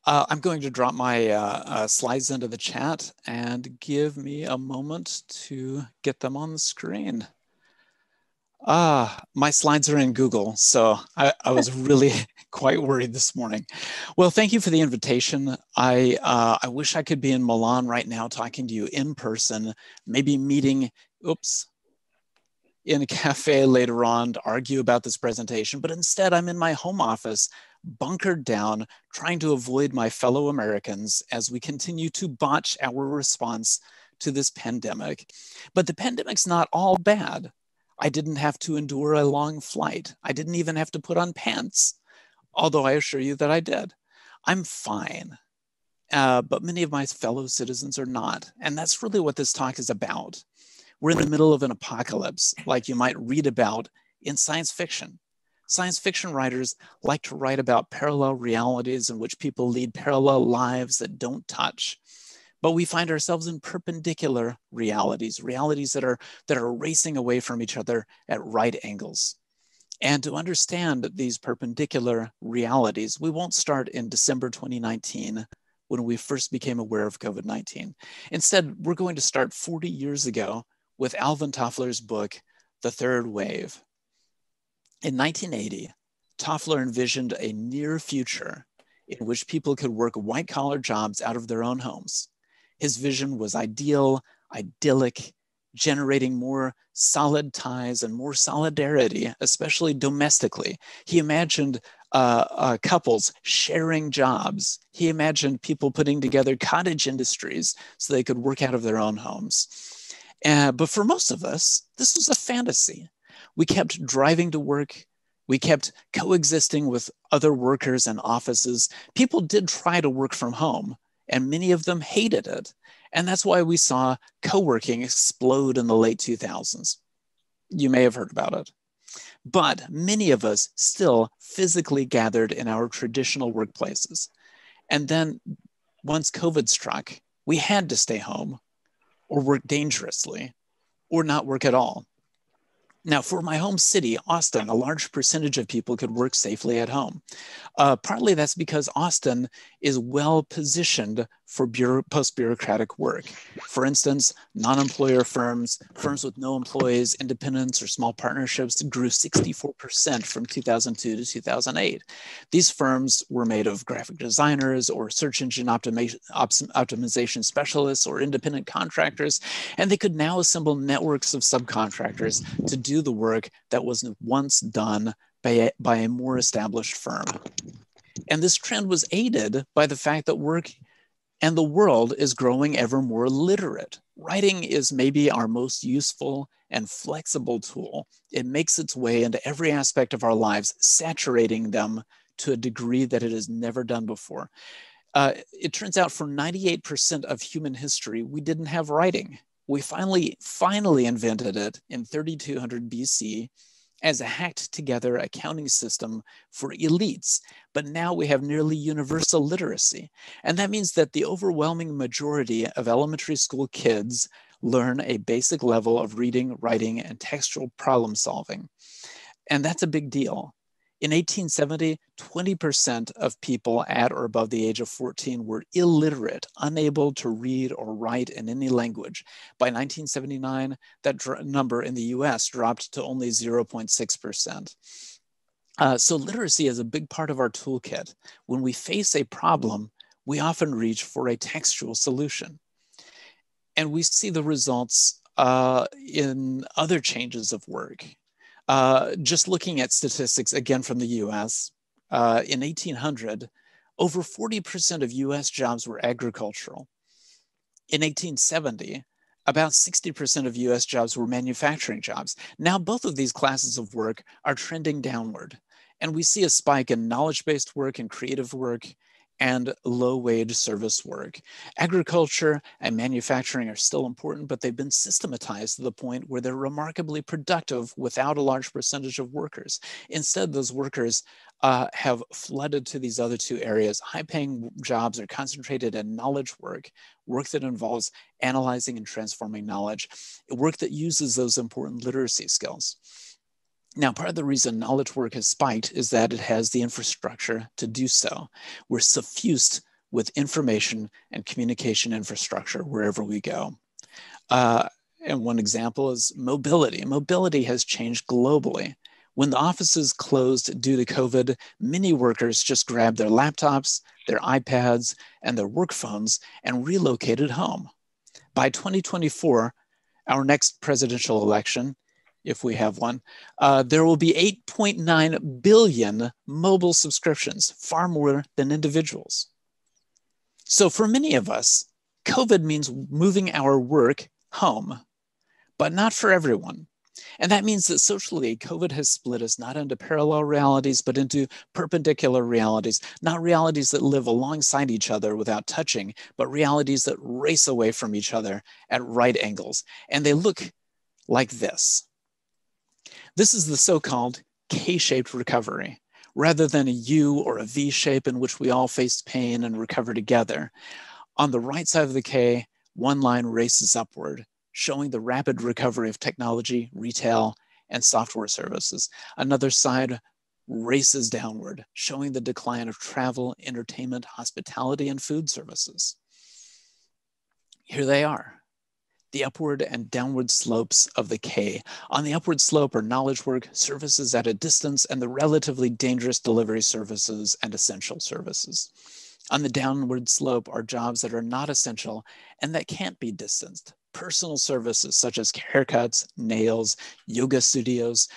I'm going to drop my slides into the chat and give me a moment to get them on the screen. My slides are in Google, so I was really quite worried this morning. Well, thank you for the invitation. I wish I could be in Milan right now talking to you in person, maybe meeting, in a cafe later on to argue about this presentation, but instead I'm in my home office, bunkered down, trying to avoid my fellow Americans as we continue to botch our response to this pandemic. But the pandemic's not all bad. I didn't have to endure a long flight. I didn't even have to put on pants, although I assure you that I did. I'm fine. But many of my fellow citizens are not. And that's really what this talk is about. We're in the middle of an apocalypse, like you might read about in science fiction. Science fiction writers like to write about parallel realities in which people lead parallel lives that don't touch. But we find ourselves in perpendicular realities, realities that are racing away from each other at right angles. And to understand these perpendicular realities, we won't start in December 2019 when we first became aware of COVID-19. Instead, we're going to start 40 years ago with Alvin Toffler's book, The Third Wave. In 1980, Toffler envisioned a near future in which people could work white-collar jobs out of their own homes. His vision was ideal, idyllic, generating more solid ties and more solidarity, especially domestically. He imagined couples sharing jobs. He imagined people putting together cottage industries so they could work out of their own homes. But for most of us, this was a fantasy. We kept driving to work. We kept coexisting with other workers and offices. People did try to work from home, and many of them hated it. And that's why we saw co-working explode in the late 2000s. You may have heard about it. But many of us still physically gathered in our traditional workplaces. And then once COVID struck, we had to stay home or work dangerously or not work at all. Now, for my home city, Austin, a large percentage of people could work safely at home. Partly that's because Austin is well positioned for post-bureaucratic work. For instance, non-employer firms, firms with no employees, independents, or small partnerships grew 64% from 2002 to 2008. These firms were made of graphic designers or search engine optimization specialists or independent contractors, and they could now assemble networks of subcontractors to do the work that was once done by a more established firm. And this trend was aided by the fact that work and the world is growing ever more literate. Writing is maybe our most useful and flexible tool. It makes its way into every aspect of our lives, saturating them to a degree that it has never done before. It turns out for 98% of human history, we didn't have writing. We finally invented it in 3200 BC as a hacked together accounting system for elites. But now we have nearly universal literacy. And that means that the overwhelming majority of elementary school kids learn a basic level of reading, writing, and textual problem solving. And that's a big deal. In 1870, 20% of people at or above the age of 14 were illiterate, unable to read or write in any language. By 1979, that number in the US dropped to only 0.6%. So literacy is a big part of our toolkit. When we face a problem, we often reach for a textual solution. And we see the results in other changes of work. Just looking at statistics, again from the US, in 1800, over 40% of US jobs were agricultural. In 1870, about 60% of US jobs were manufacturing jobs. Now, both of these classes of work are trending downward. And we see a spike in knowledge-based work and creative work and low-wage service work. Agriculture and manufacturing are still important, but they've been systematized to the point where they're remarkably productive without a large percentage of workers. Instead, those workers have flooded to these other two areas. High-paying jobs are concentrated in knowledge work, work that involves analyzing and transforming knowledge, work that uses those important literacy skills. Now, part of the reason knowledge work has spiked is that it has the infrastructure to do so. We're suffused with information and communication infrastructure wherever we go. And one example is mobility. Mobility has changed globally. When the offices closed due to COVID, many workers just grabbed their laptops, their iPads, and their work phones and relocated home. By 2024, our next presidential election, if we have one, there will be 8.9 billion mobile subscriptions, far more than individuals. So for many of us, COVID means moving our work home, but not for everyone. And that means that socially, COVID has split us not into parallel realities, but into perpendicular realities, not realities that live alongside each other without touching, but realities that race away from each other at right angles. And they look like this. This is the so-called K-shaped recovery, rather than a U or a V shape in which we all face pain and recover together. On the right side of the K, one line races upward, showing the rapid recovery of technology, retail, and software services. Another side races downward, showing the decline of travel, entertainment, hospitality, and food services. Here they are, the upward and downward slopes of the K. On the upward slope are knowledge work, services at a distance, and the relatively dangerous delivery services and essential services. On the downward slope are jobs that are not essential and that can't be distanced. Personal services such as haircuts, nails, yoga studios,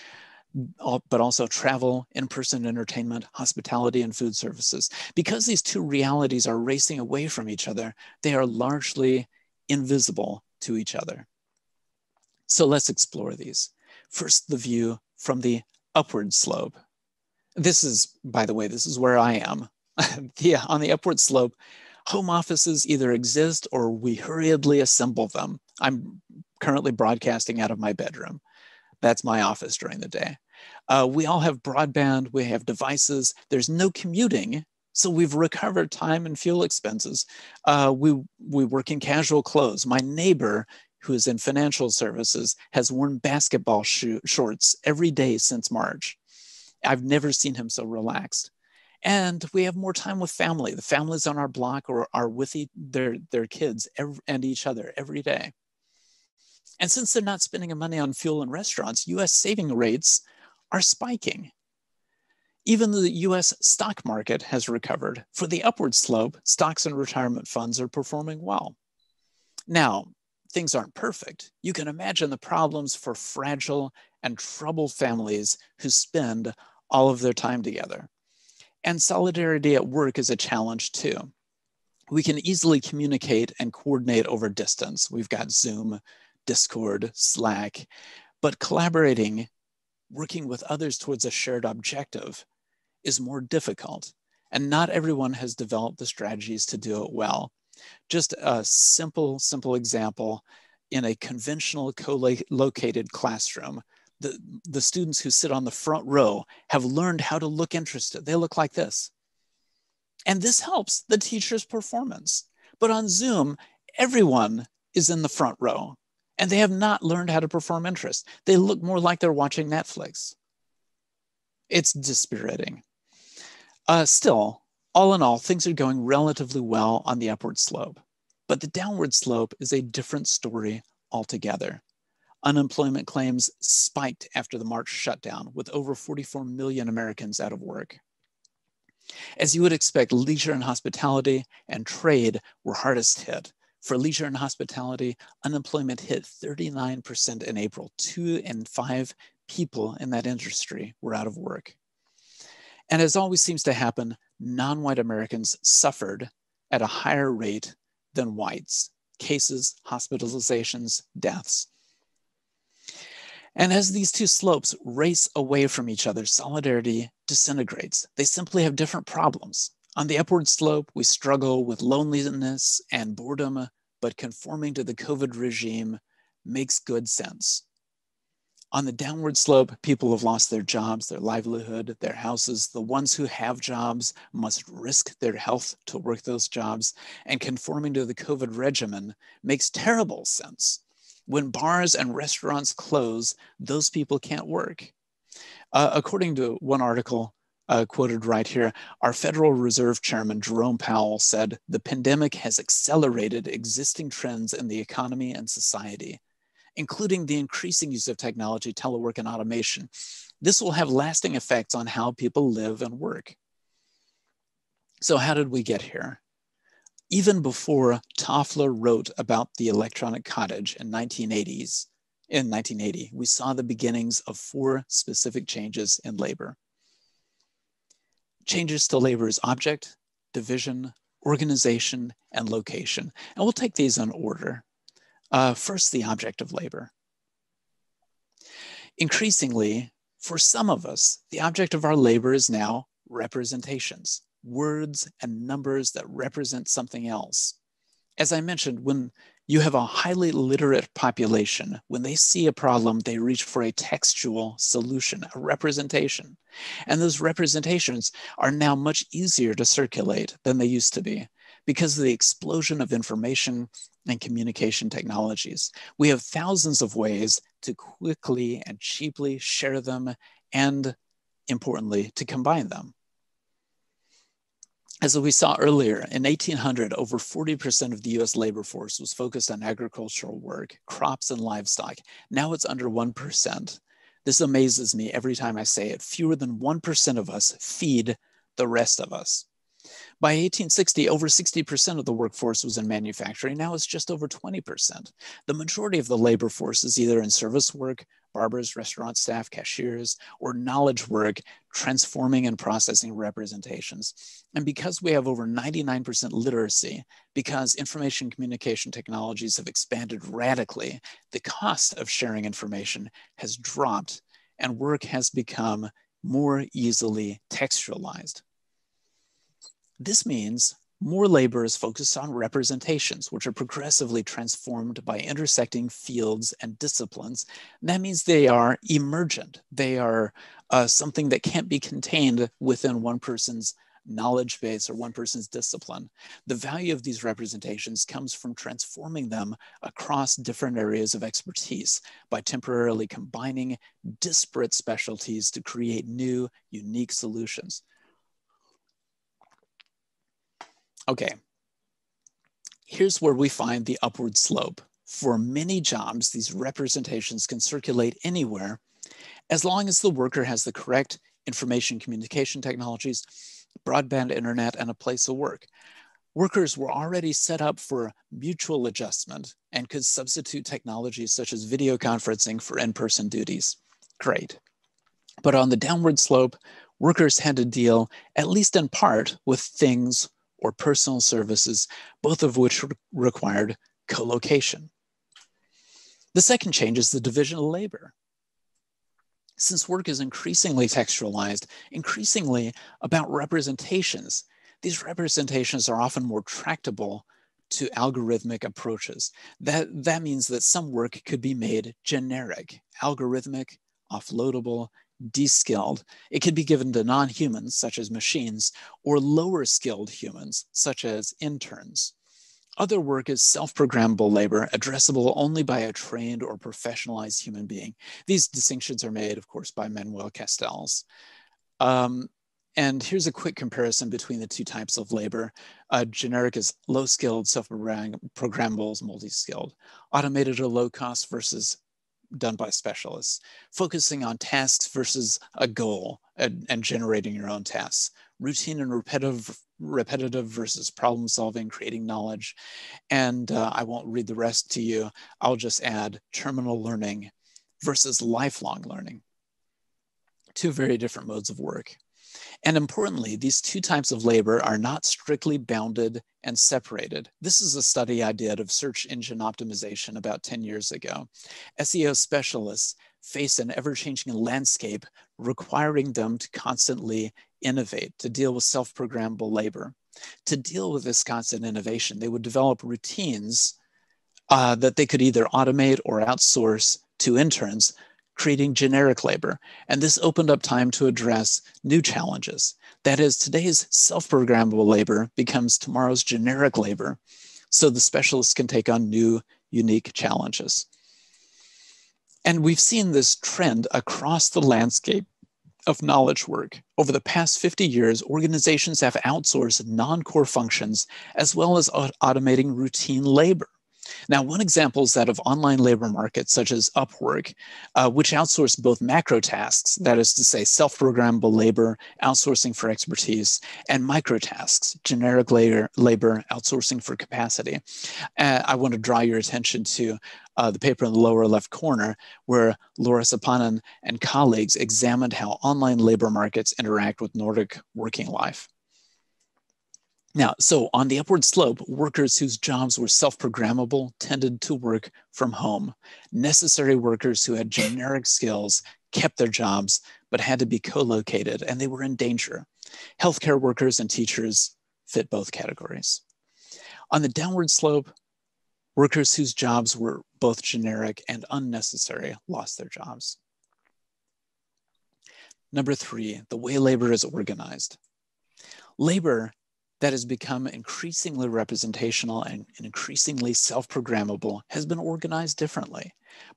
but also travel, in-person entertainment, hospitality, and food services. Because these two realities are racing away from each other, they are largely invisible to each other. So let's explore these. First, the view from the upward slope. This is, by the way, this is where I am. Yeah, on the upward slope, home offices either exist or we hurriedly assemble them. I'm currently broadcasting out of my bedroom. That's my office during the day. We all have broadband, we have devices, there's no commuting, so we've recovered time and fuel expenses. We work in casual clothes. My neighbor, who is in financial services, has worn basketball shorts every day since March. I've never seen him so relaxed. And we have more time with family. The families on our block are with their kids and each other every day. And since they're not spending money on fuel and restaurants, US saving rates are spiking. Even the US stock market has recovered. For the upward slope, stocks and retirement funds are performing well. Now, things aren't perfect. You can imagine the problems for fragile and troubled families who spend all of their time together. And solidarity at work is a challenge too. We can easily communicate and coordinate over distance. We've got Zoom, Discord, Slack, but collaborating, working with others towards a shared objective is more difficult. And not everyone has developed the strategies to do it well. Just a simple example, in a conventional co-located classroom, the students who sit on the front row have learned how to look interested. They look like this. And this helps the teacher's performance. But on Zoom, everyone is in the front row and they have not learned how to perform interest. They look more like they're watching Netflix. It's dispiriting. Still, all in all, things are going relatively well on the upward slope. But the downward slope is a different story altogether. Unemployment claims spiked after the March shutdown, with over 44 million Americans out of work. As you would expect, leisure and hospitality and trade were hardest hit. For leisure and hospitality, unemployment hit 39% in April. 2 in 5 people in that industry were out of work. And as always seems to happen, non-white Americans suffered at a higher rate than whites. Cases, hospitalizations, deaths. And as these two slopes race away from each other, solidarity disintegrates. They simply have different problems. On the upward slope, we struggle with loneliness and boredom, but conforming to the COVID regime makes good sense. On the downward slope, people have lost their jobs, their livelihood, their houses. The ones who have jobs must risk their health to work those jobs, and conforming to the COVID regimen makes terrible sense. When bars and restaurants close, those people can't work. According to one article, quoted right here, our Federal Reserve Chairman Jerome Powell said, "The pandemic has accelerated existing trends in the economy and society, including the increasing use of technology, telework, and automation. This will have lasting effects on how people live and work." So how did we get here? Even before Toffler wrote about the electronic cottage in 1980, we saw the beginnings of 4 specific changes in labor. Changes to labor's object, division, organization, and location. And we'll take these in order. First, the object of labor. Increasingly, for some of us, the object of our labor is now representations, words and numbers that represent something else. As I mentioned, when you have a highly literate population, when they see a problem, they reach for a textual solution, a representation. And those representations are now much easier to circulate than they used to be because of the explosion of information and communication technologies. We have thousands of ways to quickly and cheaply share them and, importantly, to combine them. As we saw earlier, in 1800, over 40% of the US labor force was focused on agricultural work, crops and livestock. Now it's under 1%. This amazes me every time I say it. Fewer than 1% of us feed the rest of us. By 1860, over 60% of the workforce was in manufacturing. Now it's just over 20%. The majority of the labor force is either in service work, barbers, restaurant staff, cashiers, or knowledge work, transforming and processing representations. And because we have over 99% literacy, because information communication technologies have expanded radically, the cost of sharing information has dropped and work has become more easily textualized. This means more labor is focused on representations, which are progressively transformed by intersecting fields and disciplines. That means they are emergent. They are something that can't be contained within one person's knowledge base or one person's discipline. The value of these representations comes from transforming them across different areas of expertise by temporarily combining disparate specialties to create new, unique solutions. Okay, here's where we find the upward slope. For many jobs, these representations can circulate anywhere as long as the worker has the correct information communication technologies, broadband internet, and a place of work. Workers were already set up for mutual adjustment and could substitute technologies such as video conferencing for in-person duties. Great. But on the downward slope, workers had to deal, at least in part, with things or personal services, both of which required co-location. The second change is the division of labor. Since work is increasingly textualized, increasingly about representations, these representations are often more tractable to algorithmic approaches. That means that some work could be made generic, algorithmic, offloadable, de-skilled. It could be given to non-humans, such as machines, or lower skilled humans, such as interns. Other work is self-programmable labor, addressable only by a trained or professionalized human being. These distinctions are made, of course, by Manuel Castells. And here's a quick comparison between the two types of labor. Generic is low-skilled, self-programmable is multi-skilled. Automated or low-cost versus done by specialists, focusing on tasks versus a goal and generating your own tasks, routine and repetitive versus problem solving, creating knowledge. And I won't read the rest to you. I'll just add terminal learning versus lifelong learning. Two very different modes of work. And importantly, these two types of labor are not strictly bounded and separated. This is a study I did of search engine optimization about 10 years ago. SEO specialists face an ever-changing landscape requiring them to constantly innovate, to deal with self-programmable labor. To deal with this constant innovation, they would develop routines that they could either automate or outsource to interns, creating generic labor. And this opened up time to address new challenges. That is, today's self-programmable labor becomes tomorrow's generic labor, so the specialists can take on new, unique challenges. And we've seen this trend across the landscape of knowledge work. Over the past 50 years, organizations have outsourced non-core functions as well as automating routine labor. Now, one example is that of online labor markets such as Upwork, which outsource both macro tasks, that is to say, self-programmable labor, outsourcing for expertise, and micro tasks, generic labor, outsourcing for capacity. I want to draw your attention to the paper in the lower left corner, where Laura Sapanen and colleagues examined how online labor markets interact with Nordic working life. Now, so on the upward slope, workers whose jobs were self-programmable tended to work from home. Necessary workers who had generic skills kept their jobs, but had to be co-located, and they were in danger. Healthcare workers and teachers fit both categories. On the downward slope, workers whose jobs were both generic and unnecessary lost their jobs. Number 3, the way labor is organized. Labor that has become increasingly representational and increasingly self-programmable has been organized differently.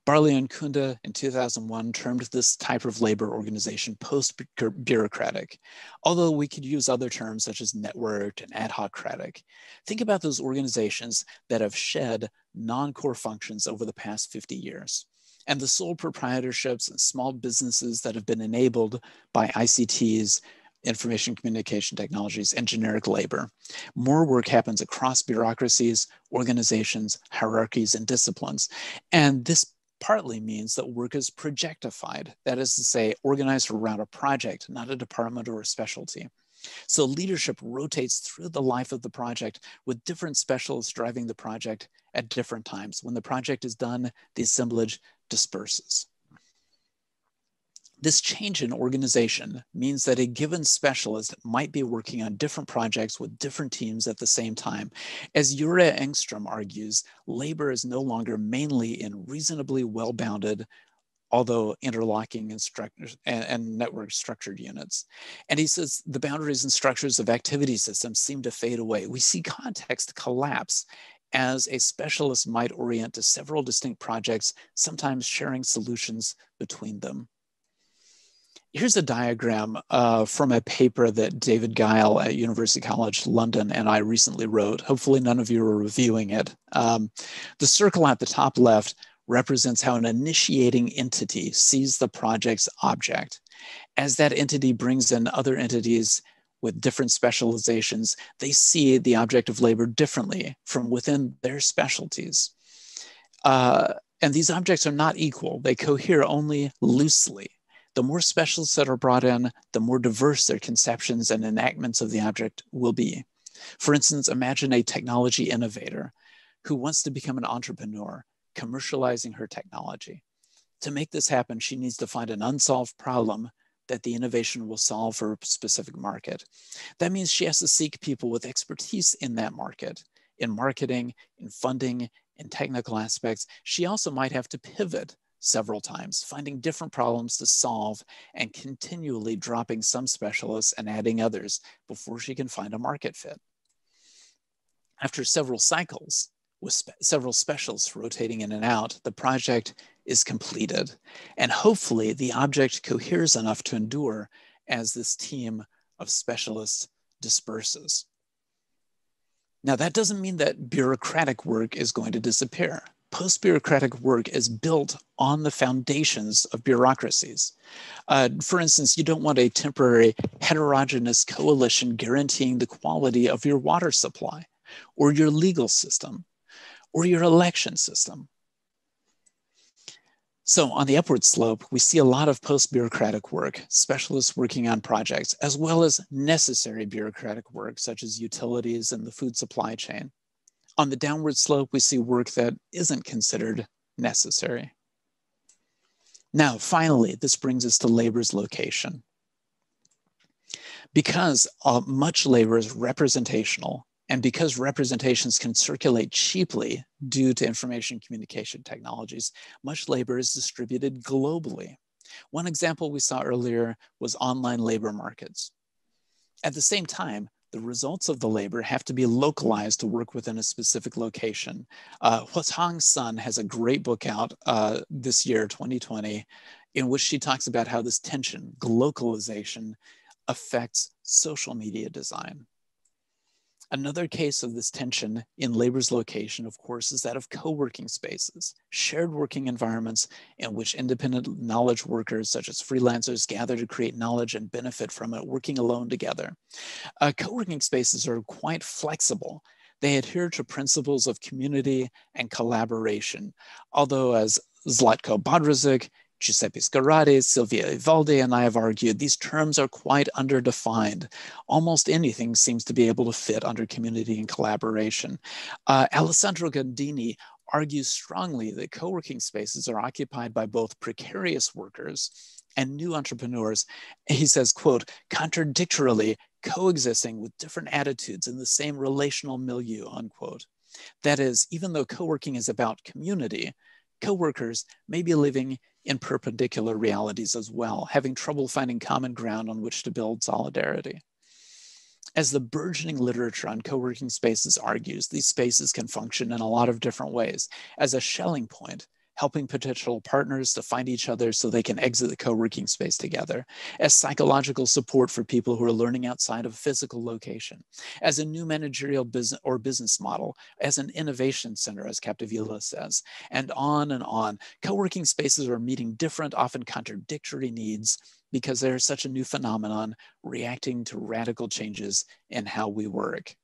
Barley and Kunda in 2001 termed this type of labor organization post-bureaucratic, although we could use other terms such as networked and ad hocratic. Think about those organizations that have shed non-core functions over the past 50 years. And the sole proprietorships and small businesses that have been enabled by ICTs, information communication technologies, and generic labor. More work happens across bureaucracies, organizations, hierarchies, and disciplines. And this partly means that work is projectified, that is to say, organized around a project, not a department or a specialty. So leadership rotates through the life of the project with different specialists driving the project at different times. When the project is done, the assemblage disperses. This change in organization means that a given specialist might be working on different projects with different teams at the same time. As Jure Engström argues, labor is no longer mainly in reasonably well-bounded, although interlocking and network structured units. And he says the boundaries and structures of activity systems seem to fade away. We see context collapse as a specialist might orient to several distinct projects, sometimes sharing solutions between them. Here's a diagram from a paper that David Guile at University College London and I recently wrote. Hopefully none of you are reviewing it. The circle at the top left represents how an initiating entity sees the project's object. As that entity brings in other entities with different specializations, they see the object of labor differently from within their specialties. And these objects are not equal. They cohere only loosely. The more specialists that are brought in, the more diverse their conceptions and enactments of the object will be. For instance, imagine a technology innovator who wants to become an entrepreneur, commercializing her technology. To make this happen, she needs to find an unsolved problem that the innovation will solve for a specific market. That means she has to seek people with expertise in that market, in marketing, in funding, in technical aspects. She also might have to pivot several times, finding different problems to solve and continually dropping some specialists and adding others before she can find a market fit. After several cycles, with several specialists rotating in and out, the project is completed. And hopefully the object coheres enough to endure as this team of specialists disperses. Now, that doesn't mean that bureaucratic work is going to disappear. Post-bureaucratic work is built on the foundations of bureaucracies. For instance, you don't want a temporary heterogeneous coalition guaranteeing the quality of your water supply, or your legal system, or your election system. So on the upward slope, we see a lot of post-bureaucratic work, specialists working on projects, as well as necessary bureaucratic work, such as utilities and the food supply chain. On the downward slope, we see work that isn't considered necessary. Now, finally, this brings us to labor's location. Because much labor is representational, and because representations can circulate cheaply due to information communication technologies, much labor is distributed globally. One example we saw earlier was online labor markets. At the same time, the results of the labor have to be localized to work within a specific location. Huatong Sun has a great book out this year, 2020, in which she talks about how this tension, glocalization, affects social media design. Another case of this tension in labor's location, of course, is that of co-working spaces, shared working environments in which independent knowledge workers, such as freelancers, gather to create knowledge and benefit from it, working alone together. Co-working spaces are quite flexible. They adhere to principles of community and collaboration, although as Zlatko Bodrozic, Giuseppe Scarrati, Silvia Ivaldi, and I have argued, these terms are quite underdefined. Almost anything seems to be able to fit under community and collaboration. Alessandro Gandini argues strongly that co-working spaces are occupied by both precarious workers and new entrepreneurs. He says, quote, contradictorily coexisting with different attitudes in the same relational milieu, unquote. That is, even though co-working is about community, co-workers may be living in perpendicular realities as well, having trouble finding common ground on which to build solidarity. As the burgeoning literature on co-working spaces argues, these spaces can function in a lot of different ways as a Schelling point, helping potential partners to find each other so they can exit the co-working space together, as psychological support for people who are learning outside of a physical location, as a new managerial business model, as an innovation center, as Capdevila says, and on and on. Co-working spaces are meeting different, often contradictory needs because they're such a new phenomenon reacting to radical changes in how we work.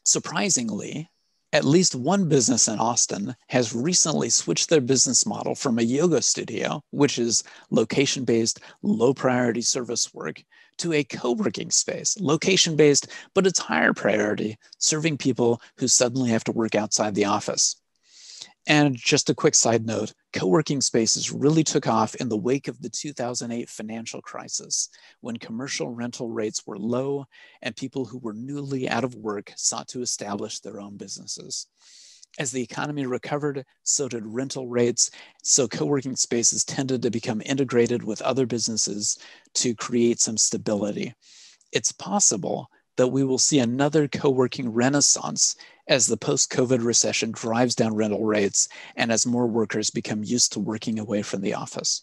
Surprisingly, at least one business in Austin has recently switched their business model from a yoga studio, which is location-based, low-priority service work, to a co-working space, location-based, but it's higher priority, serving people who suddenly have to work outside the office. And just a quick side note, co-working spaces really took off in the wake of the 2008 financial crisis, when commercial rental rates were low and people who were newly out of work sought to establish their own businesses. As the economy recovered, so did rental rates, so co-working spaces tended to become integrated with other businesses to create some stability. It's possible that we will see another co-working renaissance as the post-COVID recession drives down rental rates and as more workers become used to working away from the office.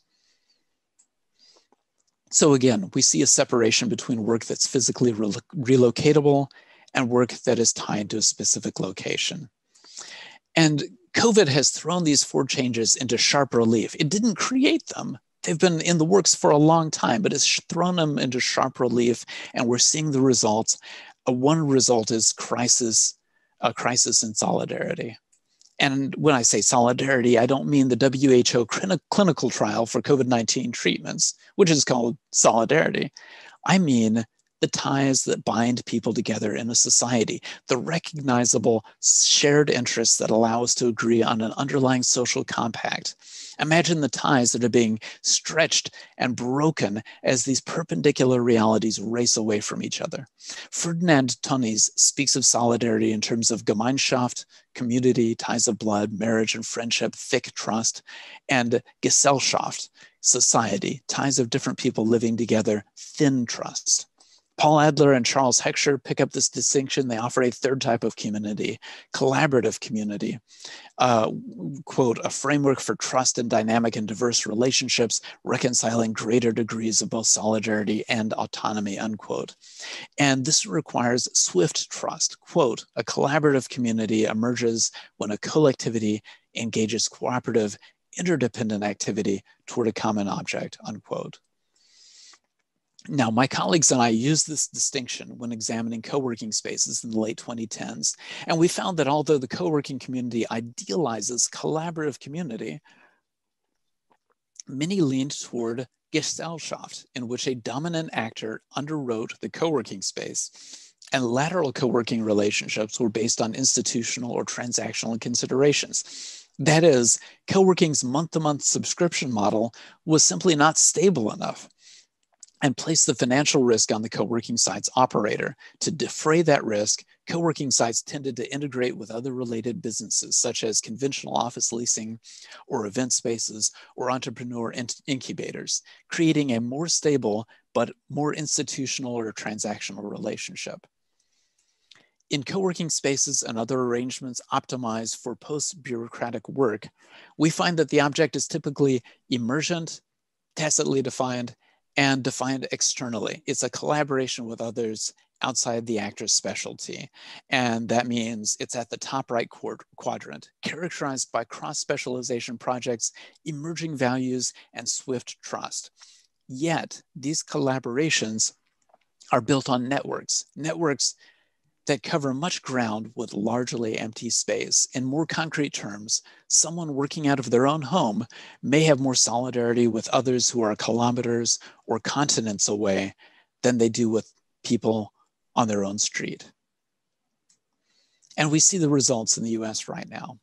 So again, we see a separation between work that's physically relocatable and work that is tied to a specific location. And COVID has thrown these four changes into sharp relief. It didn't create them. They've been in the works for a long time, but it's thrown them into sharp relief, and we're seeing the results. One result is a crisis in solidarity. And when I say solidarity, I don't mean the WHO clinical trial for COVID-19 treatments, which is called solidarity. I mean the ties that bind people together in a society, the recognizable shared interests that allow us to agree on an underlying social compact. Imagine the ties that are being stretched and broken as these perpendicular realities race away from each other. Ferdinand Tönnies speaks of solidarity in terms of Gemeinschaft, community, ties of blood, marriage and friendship, thick trust, and Gesellschaft, society, ties of different people living together, thin trust. Paul Adler and Charles Heckscher pick up this distinction. They offer a third type of community, collaborative community, quote, a framework for trust in dynamic and diverse relationships, reconciling greater degrees of both solidarity and autonomy, unquote. And this requires swift trust. Quote, a collaborative community emerges when a collectivity engages cooperative, interdependent activity toward a common object, unquote. Now, my colleagues and I used this distinction when examining co-working spaces in the late 2010s, and we found that although the co-working community idealizes collaborative community, many leaned toward Gesellschaft, in which a dominant actor underwrote the co-working space, and lateral co-working relationships were based on institutional or transactional considerations. That is, co-working's month-to-month subscription model was simply not stable enough, and place the financial risk on the co-working site's operator. To defray that risk, co-working sites tended to integrate with other related businesses, such as conventional office leasing or event spaces or entrepreneur incubators, creating a more stable but more institutional or transactional relationship. In co-working spaces and other arrangements optimized for post-bureaucratic work, we find that the object is typically emergent, tacitly defined, and defined externally. It's a collaboration with others outside the actor's specialty. And that means it's at the top right quadrant, characterized by cross-specialization projects, emerging values, and swift trust. Yet, these collaborations are built on networks that cover much ground with largely empty space. In more concrete terms, someone working out of their own home may have more solidarity with others who are kilometers or continents away than they do with people on their own street. And we see the results in the US right now.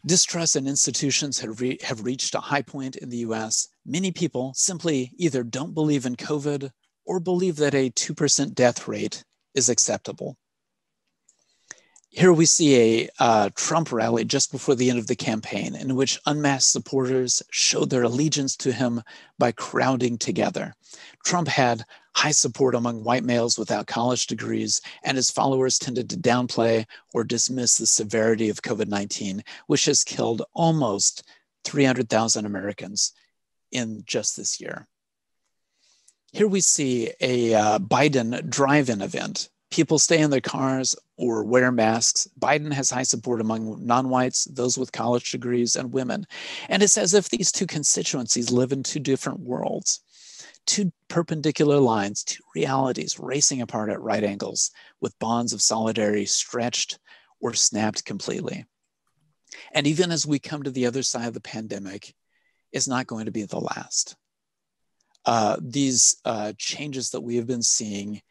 Distrust in institutions have reached a high point in the US. Many people simply either don't believe in COVID or believe that a 2% death rate is acceptable. Here we see a Trump rally just before the end of the campaign in which unmasked supporters showed their allegiance to him by crowding together. Trump had high support among white males without college degrees, and his followers tended to downplay or dismiss the severity of COVID-19, which has killed almost 300,000 Americans in just this year. Here we see a Biden drive-in event. People stay in their cars or wear masks. Biden has high support among non-whites, those with college degrees, and women. And it's as if these two constituencies live in two different worlds, two perpendicular lines, two realities racing apart at right angles, with bonds of solidarity stretched or snapped completely. And even as we come to the other side of the pandemic, it's not going to be the last. These changes that we have been seeing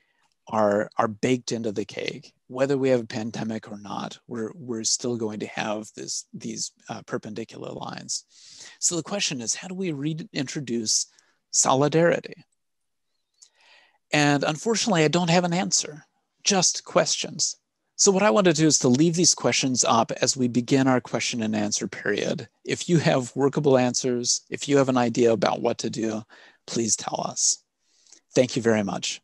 are baked into the cake. Whether we have a pandemic or not, we're still going to have these perpendicular lines. So the question is, how do we reintroduce solidarity? And unfortunately, I don't have an answer, just questions. So what I want to do is to leave these questions up as we begin our question and answer period. If you have workable answers, if you have an idea about what to do, please tell us. Thank you very much.